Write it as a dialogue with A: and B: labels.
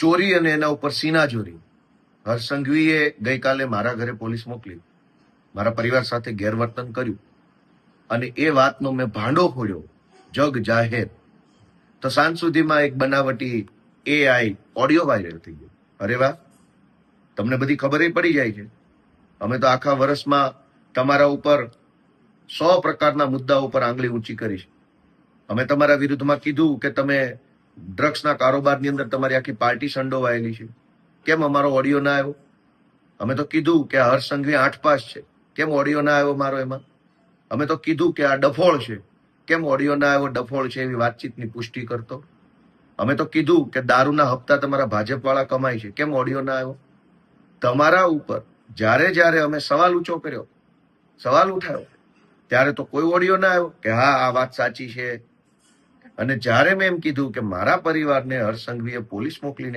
A: ચોરી અને એના ઉપર સીનાચોરી હર્ષ સંઘવીએ ગઈકાલે મારા ઘરે પોલીસ મોકલી, મારા પરિવાર સાથે ગેરવર્તન કર્યું અને એ વાતનો મેં ભાંડો ફોડ્યો જગ જાહેર. તો સાંજ સુધીમાં એક બનાવટી એઆઈ ઓડિયો વાયરલ થઈ ગયો. અરે વાહ, તમને બધી ખબર પડી જાય છે. અમે તો આખા વર્ષમાં તમારા ઉપર 100 પ્રકારના મુદ્દાઓ ઉપર આંગળી ઊંચી કરી છે. અમે તમારા વિરુદ્ધમાં કીધું કે તમે ડ્રગ્સના કારોબારની અંદર તમારી આખી પાર્ટી સંડોવાયેલી છે. કેમ અમારો ઓડિયો ના આવ્યો? અમે તો કીધું કે હર્ષ સંઘવી 8 પાસ છે, કેમ ઓડિયો ના આવ્યો મારો એમાં? અમે તો કીધું કે આ ડફોળ છે, કેમ ઓડિયો ના આવ્યો? ડફોળ છે એવી વાતચીતની પુષ્ટિ કરતો. અમે તો કીધું કે દારૂના હપ્તા તમારા ભાજપ વાળા કમાય છે, કેમ ઓડિયો ના આવ્યો? તમારા ઉપર જ્યારે અમે સવાલ ઊંચો કર્યો, સવાલ ઉઠાવ્યો, ત્યારે તો કોઈ ઓડિયો ના આવ્યો કે હા આ વાત સાચી છે. અને જ્યારે મેં એમ કીધું કે મારા પરિવારને હર્ષ સંઘવીએ પોલીસ મોકલીને